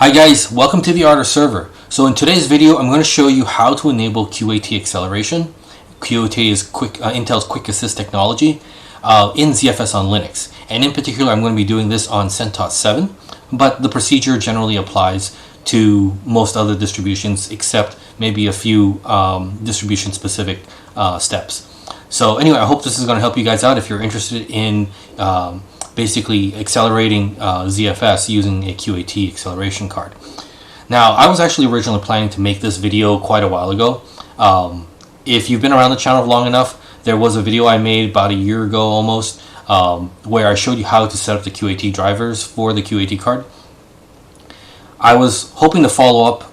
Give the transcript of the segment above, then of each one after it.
Hi guys, welcome to the Art Server. So in today's video, I'm going to show you how to enable QAT acceleration. QAT is Intel's QuickAssist technology in ZFS on Linux. And in particular, I'm going to be doing this on CentOS 7, but the procedure generally applies to most other distributions except maybe a few distribution-specific steps. So anyway, I hope this is going to help you guys out if you're interested in basically accelerating ZFS using a QAT acceleration card. Now, I was actually originally planning to make this video quite a while ago. If you've been around the channel long enough, there was a video I made about a year ago almost where I showed you how to set up the QAT drivers for the QAT card. I was hoping to follow up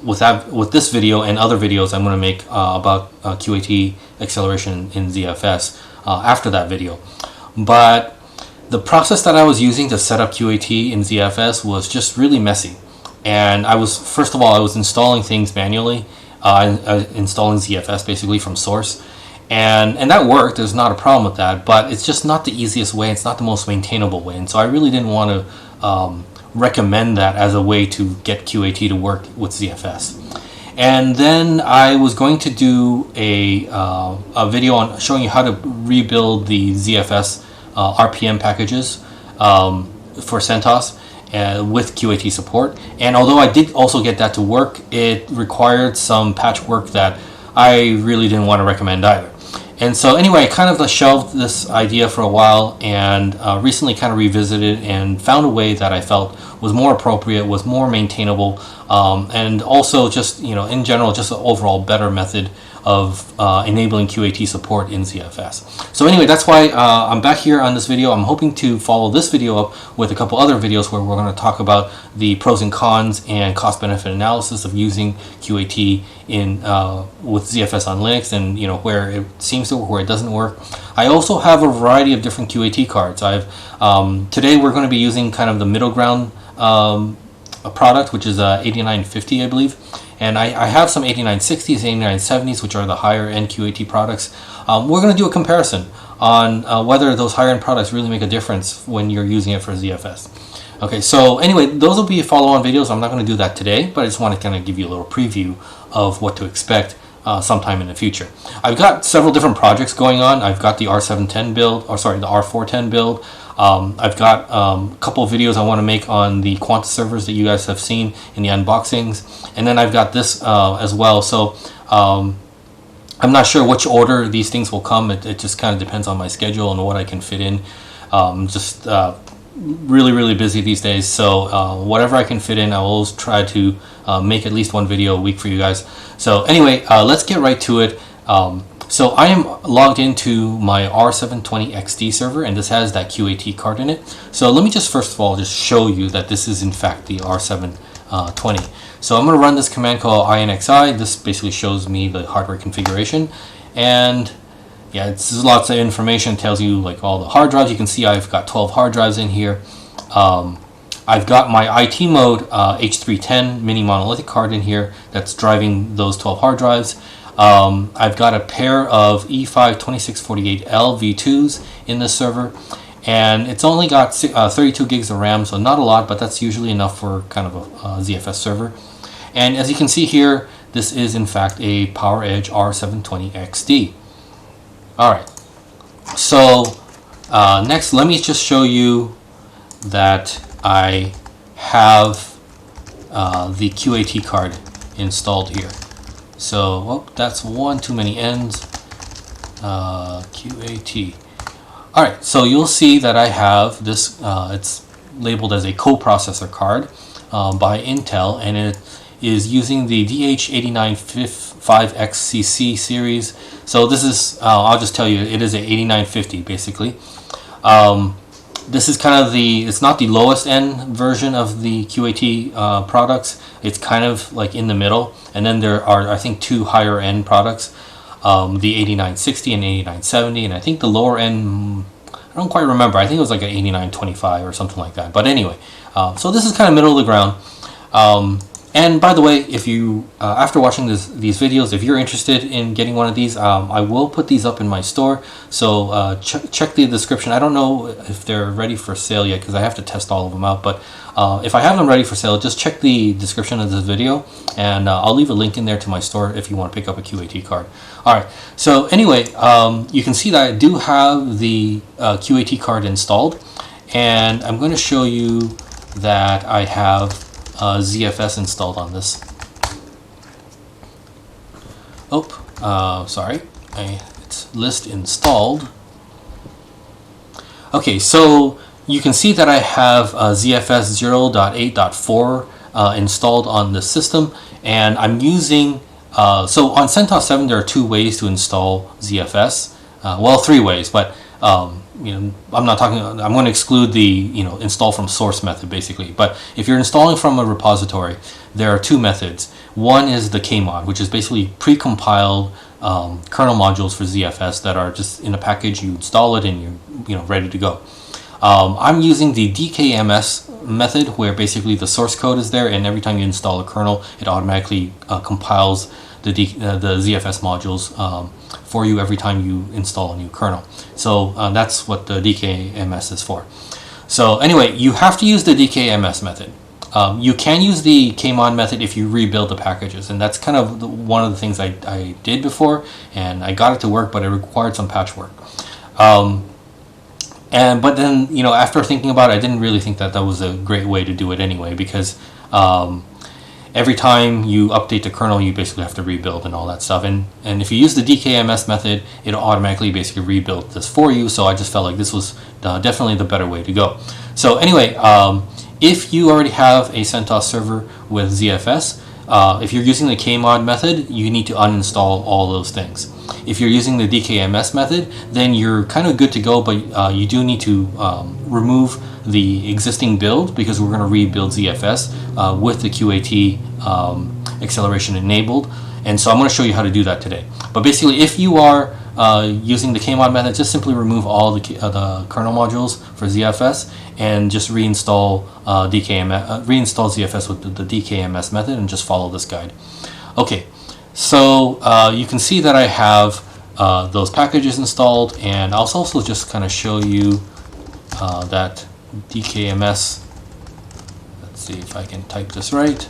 with this video and other videos I'm going to make about QAT acceleration in ZFS after that video. But the process that I was using to set up QAT in ZFS was just really messy. And first of all, I was installing things manually, installing ZFS basically from source. And that worked, there's not a problem with that, but it's just not the easiest way, it's not the most maintainable way. And so I really didn't want to recommend that as a way to get QAT to work with ZFS. And then I was going to do a video on showing you how to rebuild the ZFS RPM packages for CentOS with QAT support. And although I did also get that to work, it required some patchwork that I really didn't want to recommend either. And so anyway, I kind of shelved this idea for a while and recently kind of revisited and found a way that I felt was more appropriate, was more maintainable, and also just, in general, just an overall better method of enabling QAT support in ZFS. So anyway, that's why I'm back here on this video. I'm hoping to follow this video up with a couple other videos where we're going to talk about the pros and cons and cost-benefit analysis of using QAT with ZFS on Linux, and where it seems to work, where it doesn't work. I also have a variety of different QAT cards. Today we're going to be using kind of the middle ground product, which is 8950, I believe. And I have some 8960s, 8970s, which are the higher end QAT products. We're going to do a comparison on whether those higher end products really make a difference when you're using it for ZFS. Okay, so anyway, those will be follow-on videos. I'm not going to do that today, but I just want to kind of give you a little preview of what to expect sometime in the future. I've got several different projects going on. I've got the R710 build, the R410 build. I've got a couple of videos I want to make on the Quanta servers that you guys have seen in the unboxings, and then I've got this as well. So I'm not sure which order these things will come. It just kind of depends on my schedule and what I can fit in. Just really busy these days, so whatever I can fit in, I will always try to make at least one video a week for you guys. So anyway, let's get right to it. So I am logged into my R720XD server, and this has that QAT card in it. So let me just first of all just show you that this is in fact the R720. So I'm going to run this command called inxi. This basically shows me the hardware configuration, and yeah, it's lots of information. It tells you like all the hard drives. You can see I've got 12 hard drives in here. I've got my IT mode H310 mini monolithic card in here that's driving those 12 hard drives. I've got a pair of E5 2648L V2s in this server, and it's only got 32 gigs of RAM, so not a lot, but that's usually enough for kind of a ZFS server. And as you can see here, this is in fact a PowerEdge R720XD. Alright, so next let me just show you that I have the QAT card installed here. So, that's one too many N's. QAT. Alright, so you'll see that I have this, it's labeled as a coprocessor card by Intel, and it is using the DH8955XCC series. So this is, I'll just tell you, it is a 8950 basically. This is kind of it's not the lowest end version of the QAT products. It's kind of like in the middle. And then there are, I think, two higher end products, the 8960 and 8970. And I think the lower end, I don't quite remember. I think it was like an 8925 or something like that. But anyway, so this is kind of middle of the ground. And by the way, if you after watching these videos, if you're interested in getting one of these, I will put these up in my store. So check the description. I don't know if they're ready for sale yet because I have to test all of them out. But if I have them ready for sale, just check the description of this video, and I'll leave a link in there to my store if you want to pick up a QAT card. All right. So anyway, you can see that I do have the QAT card installed, and I'm going to show you that I have ZFS installed on this. Sorry, it's list installed. Okay, so you can see that I have ZFS 0.8.4 installed on the system, and I'm using so on CentOS 7 there are 2 ways to install ZFS. Well, 3 ways, but I'm not talking. I'm going to exclude the install from source method basically. But if you're installing from a repository, there are 2 methods. One is the KMod, which is basically pre-compiled kernel modules for ZFS that are just in a package. You install it and you're ready to go. I'm using the DKMS method, where basically the source code is there, and every time you install a kernel, it automatically compiles the ZFS modules for you every time you install a new kernel. So that's what the DKMS is for. So anyway, you have to use the DKMS method. You can use the KMod method if you rebuild the packages, and that's kind of one of the things I did before, and I got it to work, but it required some patchwork. But then after thinking about it, I didn't really think that was a great way to do it anyway, because every time you update the kernel, you basically have to rebuild and all that stuff. And if you use the DKMS method, it'll automatically basically rebuild this for you. So I just felt like this was definitely the better way to go. So anyway, if you already have a CentOS server with ZFS, if you're using the KMod method, you need to uninstall all those things. If you're using the DKMS method, then you're kind of good to go, but you do need to remove the existing build, because we're going to rebuild ZFS with the QAT acceleration enabled. And so I'm going to show you how to do that today. But basically, if you are using the KMod method, just simply remove all the kernel modules for ZFS and just reinstall reinstall ZFS with the DKMS method, and just follow this guide. Okay, so you can see that I have those packages installed, and I'll also just kind of show you that DKMS. Let's see if I can type this right.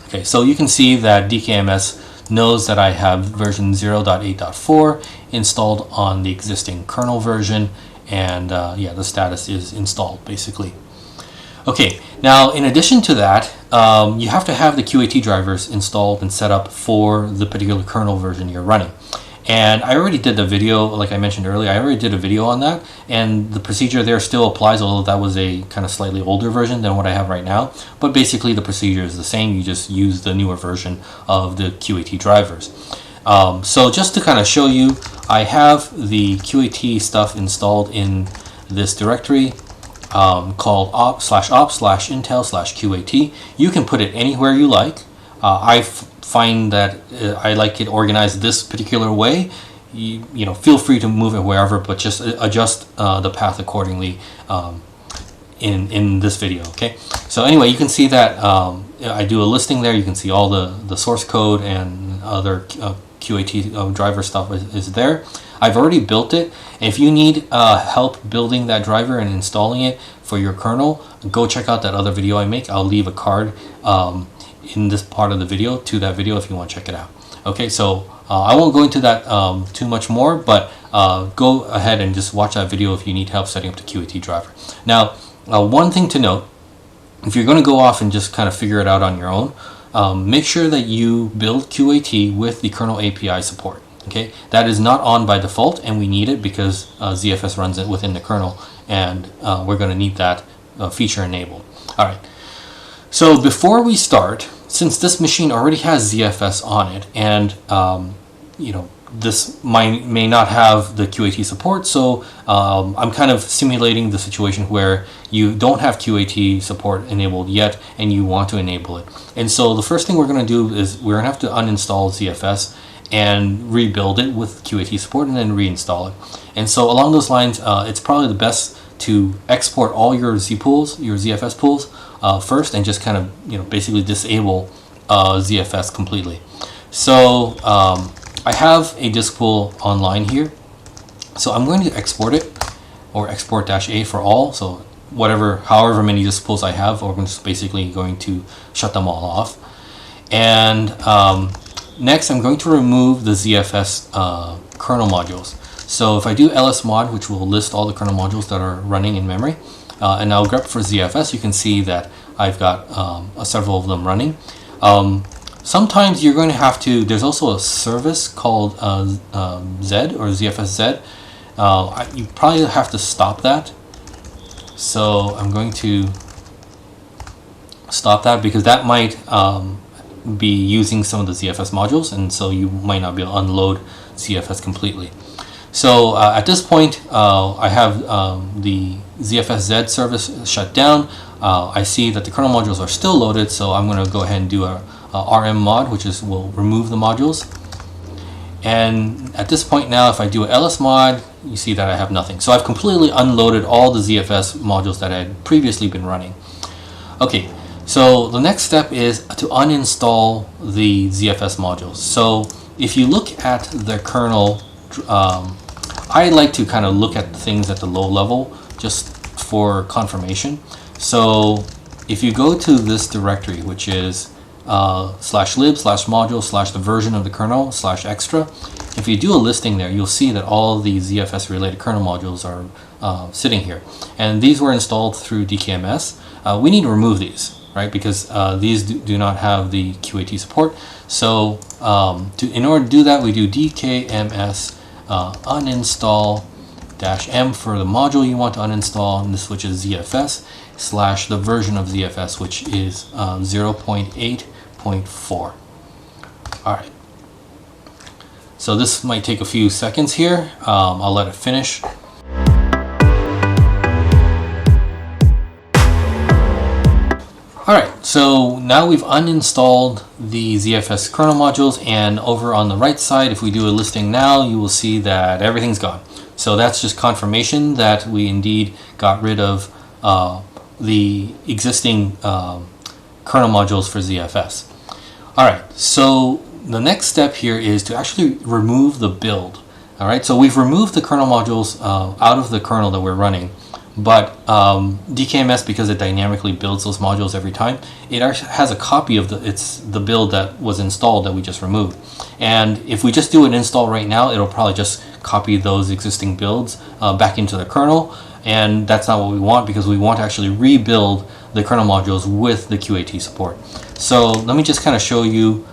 Okay, so you can see that DKMS knows that I have version 0.8.4 installed on the existing kernel version, and yeah, the status is installed basically. Okay, now in addition to that, you have to have the QAT drivers installed and set up for the particular kernel version you're running. And I already did the video, like I mentioned earlier, I already did a video on that, and the procedure there still applies, although that was a kind of slightly older version than what I have right now. But basically the procedure is the same, you just use the newer version of the QAT drivers. So just to kind of show you, I have the QAT stuff installed in this directory called op/op/intel/QAT. You can put it anywhere you like. I find that I like it organized this particular way. You feel free to move it wherever, but just adjust the path accordingly in this video. Okay, so anyway, you can see that I do a listing there. You can see all the source code and other QAT driver stuff is there. I've already built it. If you need help building that driver and installing it for your kernel, go check out that other video I make. I'll leave a card in this part of the video to that video if you want to check it out. Okay, so I won't go into that too much more, but go ahead and just watch that video if you need help setting up the QAT driver. Now, one thing to note, if you're going to go off and just kind of figure it out on your own, make sure that you build QAT with the kernel API support. Okay, that is not on by default, and we need it because ZFS runs it within the kernel, and we're going to need that feature enabled. All right. So before we start, since this machine already has ZFS on it, and this may not have the QAT support, so I'm kind of simulating the situation where you don't have QAT support enabled yet and you want to enable it. And so the first thing we're going to do is we're going to have to uninstall ZFS and rebuild it with QAT support and then reinstall it. And so along those lines, it's probably the best to export all your Z pools, your ZFS pools first, and just kind of basically disable ZFS completely. So I have a disk pool online here, so I'm going to export it, or export -A for all. So however many disk pools I have, I'm just basically going to shut them all off. And next I'm going to remove the ZFS kernel modules. So if I do lsmod, which will list all the kernel modules that are running in memory, and I'll grep for ZFS, you can see that I've got several of them running. Sometimes you're going to have to, there's also a service called Z or ZFS Z. You probably have to stop that. So I'm going to stop that because that might be using some of the ZFS modules, and so you might not be able to unload ZFS completely. So at this point, I have the ZFS Z service shut down. I see that the kernel modules are still loaded, so I'm going to go ahead and do a RM mod, which will remove the modules. And at this point now, if I do a ls mod, you see that I have nothing. So I've completely unloaded all the ZFS modules that I had previously been running. Okay, so the next step is to uninstall the ZFS modules. So if you look at the kernel, I like to kind of look at things at the low level just for confirmation. So if you go to this directory, which is /lib/module/ the version of the kernel /extra, if you do a listing there, you'll see that all the ZFS related kernel modules are sitting here, and these were installed through DKMS. We need to remove these, right, because these do not have the QAT support. So in order to do that, we do DKMS uninstall -m for the module you want to uninstall, and this, which is ZFS, / the version of ZFS, which is 0.8.4. Alright, so this might take a few seconds here. I'll let it finish. Alright, so now we've uninstalled the ZFS kernel modules, and over on the right side, if we do a listing now, you will see that everything's gone. So that's just confirmation that we indeed got rid of the existing kernel modules for ZFS. Alright, so the next step here is to actually remove the build. Alright, so we've removed the kernel modules out of the kernel that we're running, but DKMS, because it dynamically builds those modules every time, it actually has a copy of the build that was installed that we just removed. And if we just do an install right now, it'll probably just copy those existing builds back into the kernel, and that's not what we want, because we want to actually rebuild the kernel modules with the QAT support. So let me just kind of show you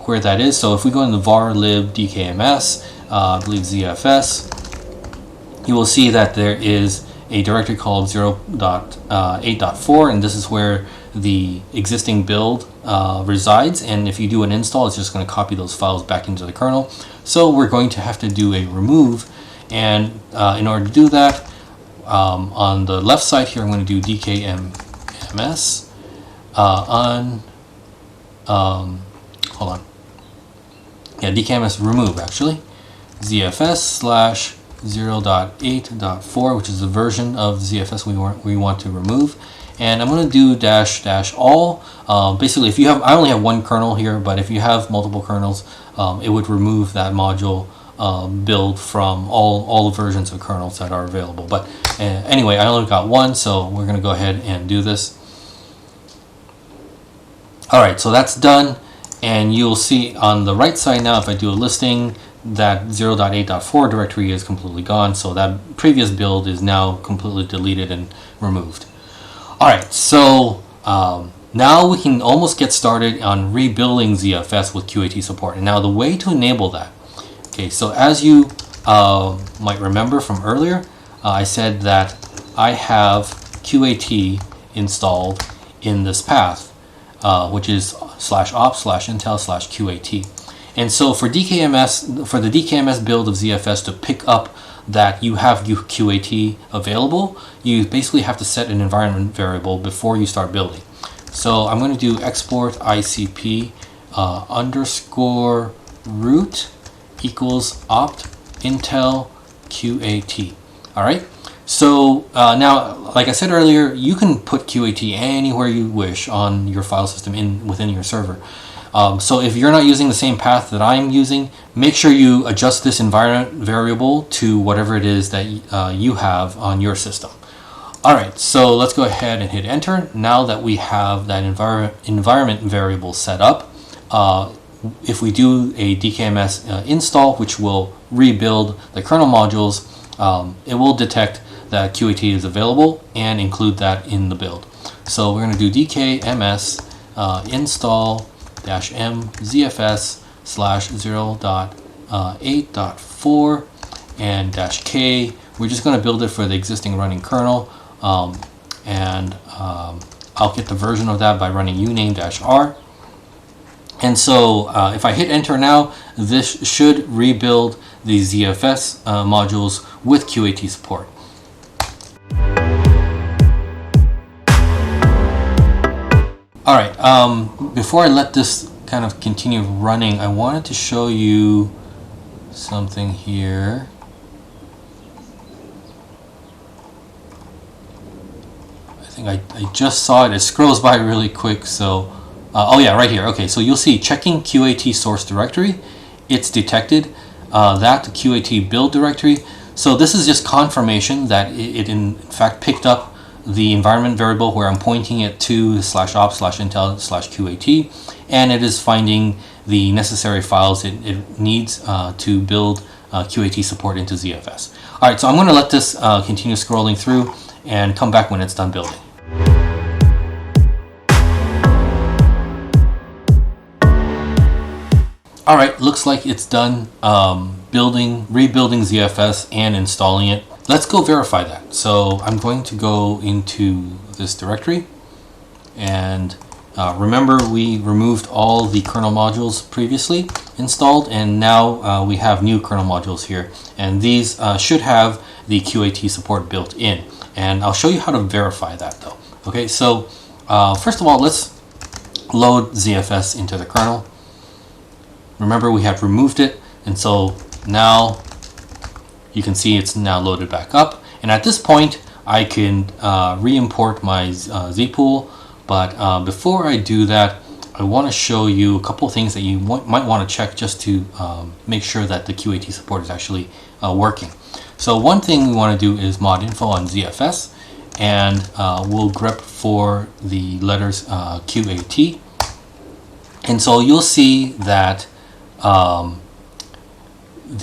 where that is. So if we go into var lib DKMS, I believe ZFS, you will see that there is a directory called 0.8.4, and this is where the existing build resides, and if you do an install, it's just going to copy those files back into the kernel. So we're going to have to do a remove, and in order to do that, on the left side here, I'm going to do DKMS hold on, yeah, DKMS remove actually, ZFS / 0.8.4, which is the version of ZFS we want to remove. And I'm going to do --all. Basically, if you have, I only have one kernel here, but if you have multiple kernels, it would remove that module build from all the versions of kernels that are available. But anyway, I only got one, so we're going to go ahead and do this. Alright, so that's done, and you'll see on the right side now, if I do a listing, that 0.8.4 directory is completely gone, so that previous build is now completely deleted and removed. Alright, so now we can almost get started on rebuilding ZFS with QAT support. And now the way to enable that, okay, so as you might remember from earlier, I said that I have QAT installed in this path, which is /ops/intel/QAT. And so for DKMS, for the DKMS build of ZFS to pick up that you have QAT available, you basically have to set an environment variable before you start building. So I'm going to do export ICP _root equals opt intel QAT. All right. So now, like I said earlier, you can put QAT anywhere you wish on your file system within your server. So if you're not using the same path that I'm using, make sure you adjust this environment variable to whatever it is that you have on your system. Alright, so let's go ahead and hit enter. Now that we have that environment variable set up, if we do a DKMS install, which will rebuild the kernel modules, it will detect that QAT is available and include that in the build. So we're going to do DKMS install -m ZFS /0.8.4 and -k. We're just going to build it for the existing running kernel, and I'll get the version of that by running uname-r. And so if I hit enter now, this should rebuild the ZFS modules with QAT support. Alright, before I let this kind of continue running, I wanted to show you something here. I think I just saw it. It scrolls by really quick, so oh yeah, right here. Okay, so you'll see checking QAT source directory. It's detected that QAT build directory. So this is just confirmation that it in fact picked up the environment variable where I'm pointing it to /op/intel/QAT, and it is finding the necessary files it needs to build QAT support into ZFS. Alright, so I'm going to let this continue scrolling through and come back when it's done building. Alright, looks like it's done rebuilding ZFS and installing it. Let's go verify that. So I'm going to go into this directory, and remember we removed all the kernel modules previously installed, and now we have new kernel modules here, and these should have the QAT support built in, and I'll show you how to verify that though. Okay, so first of all, let's load ZFS into the kernel. Remember we have removed it, and so now you can see it's now loaded back up, and at this point I can re-import my zpool, but before I do that, I want to show you a couple things that you might want to check just to make sure that the QAT support is actually working. So one thing we want to do is mod info on ZFS, and we'll grep for the letters QAT, and so you'll see that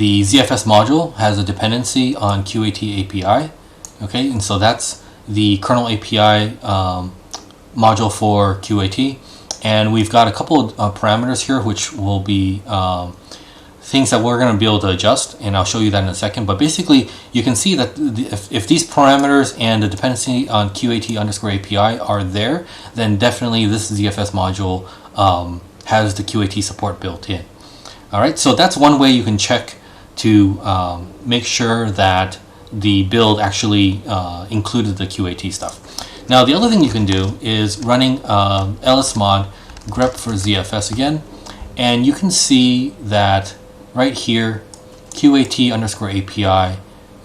the ZFS module has a dependency on QAT API. Okay, and so that's the kernel API module for QAT, and we've got a couple of parameters here which will be things that we're going to be able to adjust, and I'll show you that in a second. But basically you can see that if these parameters and the dependency on QAT_API are there, then definitely this ZFS module has the QAT support built in. Alright, so that's one way you can check to make sure that the build actually included the QAT stuff. Now the other thing you can do is running lsmod grep for ZFS again, and you can see that right here QAT_API,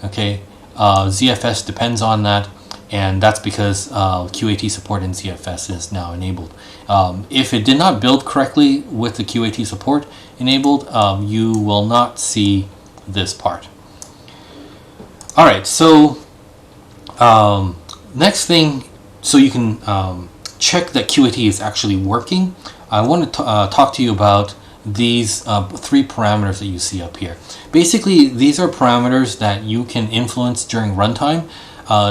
okay, ZFS depends on that, and that's because QAT support in ZFS is now enabled. If it did not build correctly with the QAT support enabled, you will not see this part. Alright, so next thing, so you can check that QAT is actually working, I want to talk to you about these three parameters that you see up here. Basically, these are parameters that you can influence during runtime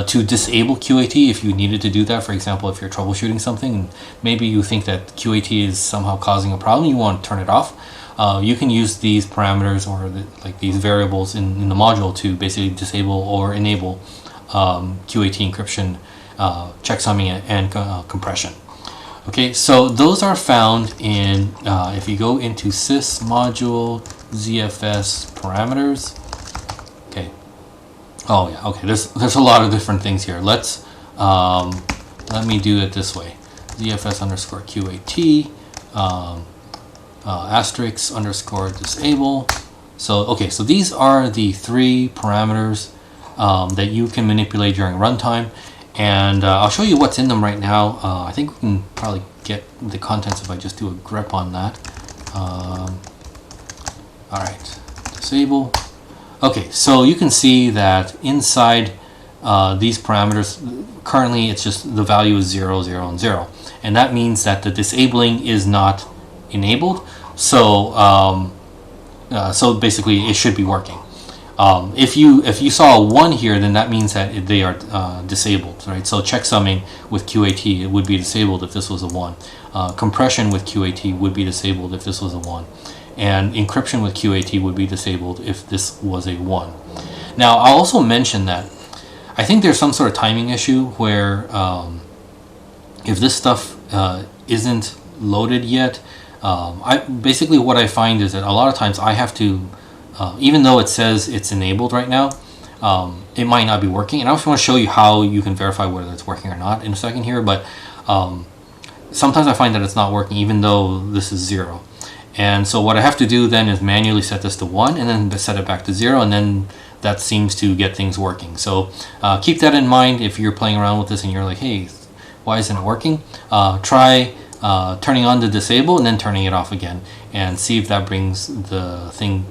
to disable QAT if you needed to do that. For example, if you're troubleshooting something and maybe you think that QAT is somehow causing a problem, you want to turn it off. You can use these parameters or like these variables in the module to basically disable or enable QAT encryption, checksumming, and compression. Okay, so those are found in, if you go into sys module ZFS parameters. Okay. Oh yeah. Okay. There's a lot of different things here. Let's let me do it this way. ZFS_QAT. *_ disable. So okay, so these are the three parameters that you can manipulate during runtime. And I'll show you what's in them right now. I think we can probably get the contents if I just do a grep on that. Alright, disable. Okay, so you can see that inside these parameters, currently it's just the value is 0, 0, and 0. And that means that the disabling is not enabled. So, so basically it should be working. If you saw a 1 here, then that means that they are disabled, right? So checksumming with QAT, it would be disabled if this was a 1. Compression with QAT would be disabled if this was a 1. And encryption with QAT would be disabled if this was a 1. Now, I'll also mention that I think there's some sort of timing issue where if this stuff isn't loaded yet, basically what I find is that a lot of times I have to, even though it says it's enabled right now, it might not be working. And I also want to show you how you can verify whether it's working or not in a second here, but sometimes I find that it's not working even though this is 0. And so what I have to do then is manually set this to 1 and then set it back to 0, and then that seems to get things working. So keep that in mind if you're playing around with this and you're like, hey, why isn't it working? Try turning on the disable and then turning it off again, and see if that brings the thing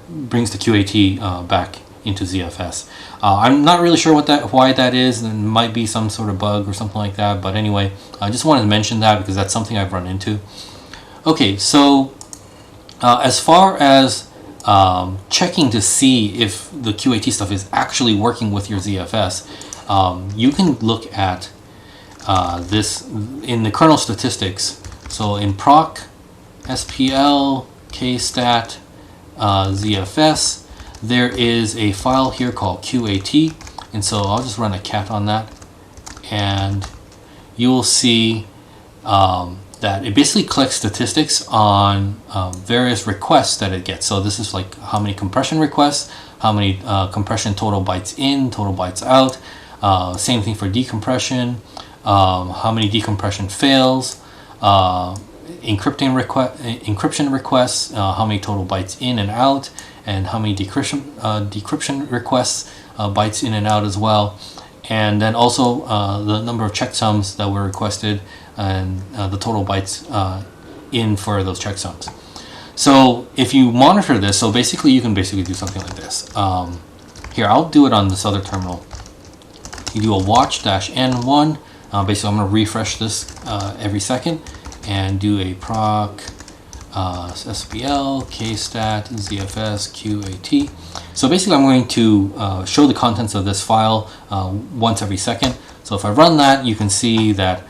brings the QAT back into ZFS. I'm not really sure why that is. There might be some sort of bug or something like that, but anyway, I just wanted to mention that because that's something I've run into. Okay, so as far as checking to see if the QAT stuff is actually working with your ZFS, you can look at this in the kernel statistics. So in proc, SPL, kstat, ZFS, there is a file here called QAT, and so I'll just run a cat on that, and you will see that it basically collects statistics on various requests that it gets. So this is like how many compression requests, how many compression total bytes in, total bytes out. Same thing for decompression, how many decompression fails, encryption requests, how many total bytes in and out, and how many decryption requests, bytes in and out as well. And then also the number of checksums that were requested and the total bytes in for those checksums. So if you monitor this, so basically you can basically do something like this. Here, I'll do it on this other terminal. You do a watch-n1. Basically, I'm going to refresh this every second and do a proc SPL, kstat, ZFS, QAT. So basically, I'm going to show the contents of this file once every second. So if I run that, you can see that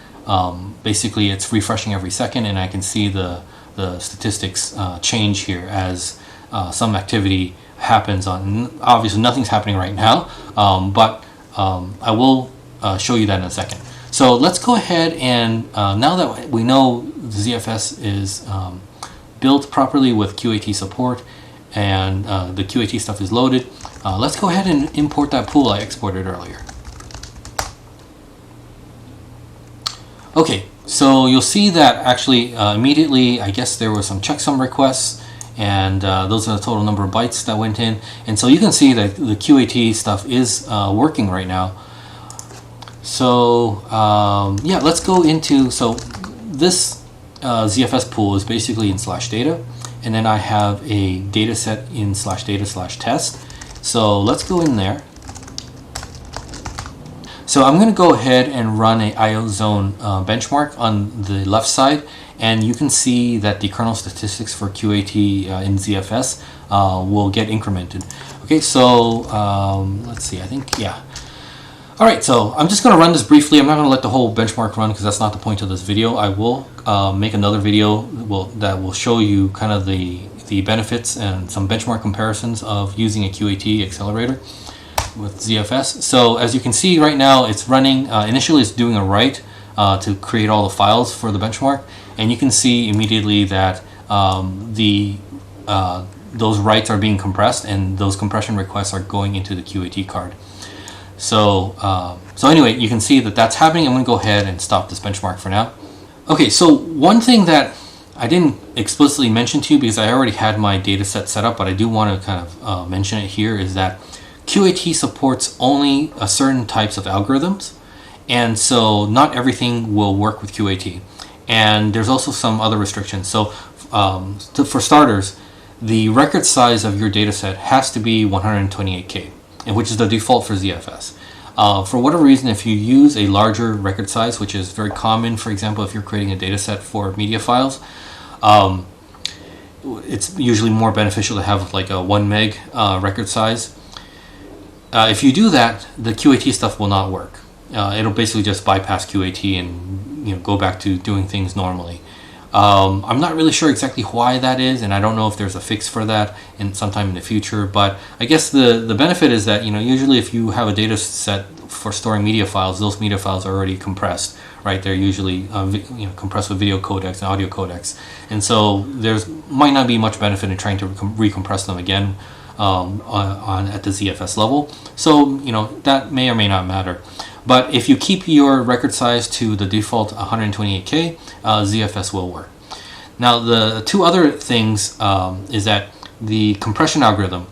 basically it's refreshing every second, and I can see the statistics change here as some activity happens on. Obviously, nothing's happening right now, but I will show you that in a second. So let's go ahead and now that we know the ZFS is built properly with QAT support and the QAT stuff is loaded, let's go ahead and import that pool I exported earlier. Okay, so you'll see that actually immediately, I guess there were some checksum requests, and those are the total number of bytes that went in. And so you can see that the QAT stuff is working right now. So yeah, let's go into, so this ZFS pool is basically in /data, and then I have a data set in /data/test. So let's go in there. So I'm going to go ahead and run a IO zone benchmark on the left side, and you can see that the kernel statistics for QAT in ZFS will get incremented. Okay, so let's see, I think, yeah. All right, so I'm just going to run this briefly. I'm not going to let the whole benchmark run because that's not the point of this video. I will make another video that will show you kind of the benefits and some benchmark comparisons of using a QAT accelerator with ZFS. So as you can see right now, it's running, initially it's doing a write to create all the files for the benchmark, and you can see immediately that those writes are being compressed and those compression requests are going into the QAT card. So so anyway, you can see that that's happening. I'm going to go ahead and stop this benchmark for now. Okay, so one thing that I didn't explicitly mention to you because I already had my data set up, but I do want to kind of mention it here, is that QAT supports only a certain types of algorithms, and so not everything will work with QAT. And there's also some other restrictions. So for starters, the record size of your dataset has to be 128K, and which is the default for ZFS. For whatever reason, if you use a larger record size, which is very common, for example, if you're creating a dataset for media files, it's usually more beneficial to have like a 1 meg record size. If you do that, the QAT stuff will not work. It'll basically just bypass QAT and go back to doing things normally. I'm not really sure exactly why that is, and I don't know if there's a fix for that in sometime in the future. But I guess the benefit is that usually if you have a data set for storing media files, those media files are already compressed, right? They're usually compressed with video codecs and audio codecs, and so there's might not be much benefit in trying to recompress them again at the ZFS level. So that may or may not matter. But if you keep your record size to the default 128K, ZFS will work. Now the two other things is that the compression algorithm,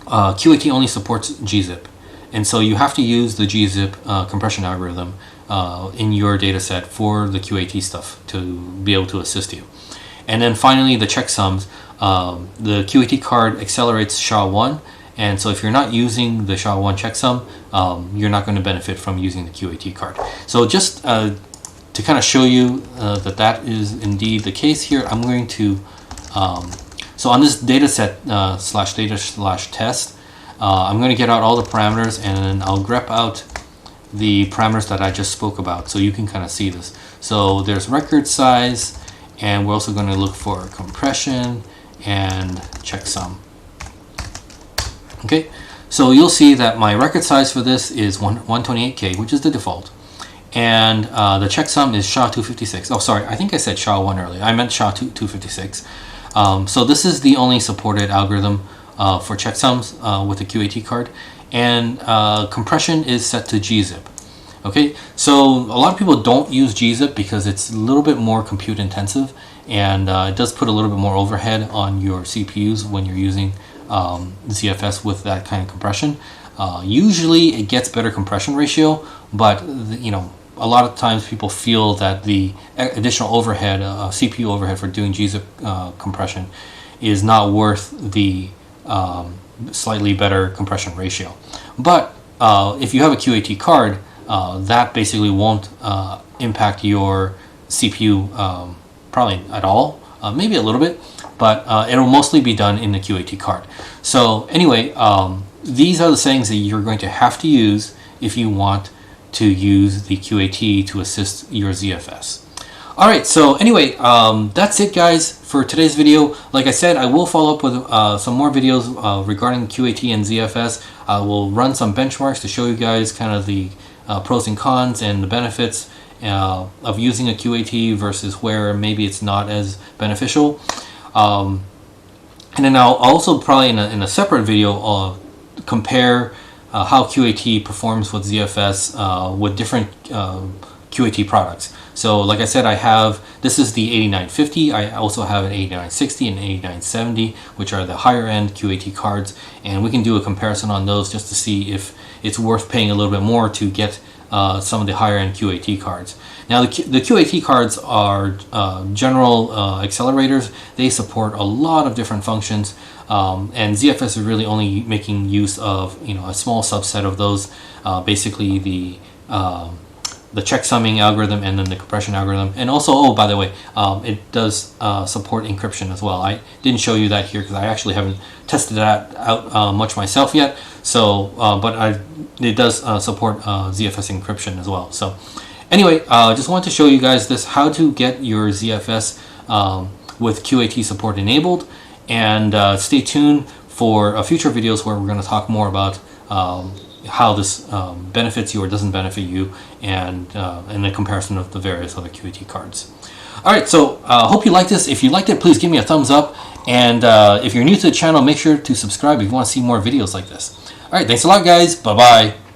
QAT only supports gzip, and so you have to use the gzip compression algorithm in your data set for the QAT stuff to be able to assist you. And then finally, the checksums. The QAT card accelerates SHA-1, and so if you're not using the SHA-1 checksum, you're not going to benefit from using the QAT card. So just to kind of show you that is indeed the case here, I'm going to, so on this dataset /data/test, I'm going to get out all the parameters, and then I'll grep out the parameters that I just spoke about so you can kind of see this. So there's record size, and we're also going to look for compression and checksum. Okay, so you'll see that my record size for this is 128K, which is the default, and the checksum is SHA-256. Oh, sorry, I think I said SHA-1 earlier. I meant SHA-256. So this is the only supported algorithm for checksums with the QAT card, and compression is set to gzip. Okay, so a lot of people don't use gzip because it's a little bit more compute intensive, and it does put a little bit more overhead on your CPUs when you're using ZFS with that kind of compression. Usually it gets better compression ratio, but a lot of times people feel that the additional overhead, CPU overhead for doing gzip compression is not worth the slightly better compression ratio. But if you have a QAT card, that basically won't impact your CPU probably at all, maybe a little bit, but it'll mostly be done in the QAT card. So anyway, these are the settings that you're going to have to use if you want to use the QAT to assist your ZFS. Alright, so anyway, that's it guys for today's video. Like I said, I will follow up with some more videos regarding QAT and ZFS. I will run some benchmarks to show you guys kind of the pros and cons and the benefits of using a QAT versus where maybe it's not as beneficial. And then I'll also probably in a separate video compare how QAT performs with ZFS with different QAT products. So like I said, this is the 8950, I also have an 8960 and 8970, which are the higher end QAT cards, and we can do a comparison on those just to see if it's worth paying a little bit more to get some of the higher end QAT cards. Now the QAT cards are general accelerators. They support a lot of different functions, and ZFS is really only making use of a small subset of those, basically the checksumming algorithm and then the compression algorithm. And also, oh, by the way, it does support encryption as well. I didn't show you that here because I actually haven't tested that out much myself yet. So, but it does support ZFS encryption as well. So anyway, just wanted to show you guys how to get your ZFS with QAT support enabled. And stay tuned for future videos where we're going to talk more about how this benefits you or doesn't benefit you, and the comparison of the various other QAT cards. Alright, so hope you liked this. If you liked it, please give me a thumbs up, and if you're new to the channel, make sure to subscribe if you want to see more videos like this. Alright, thanks a lot guys, bye bye.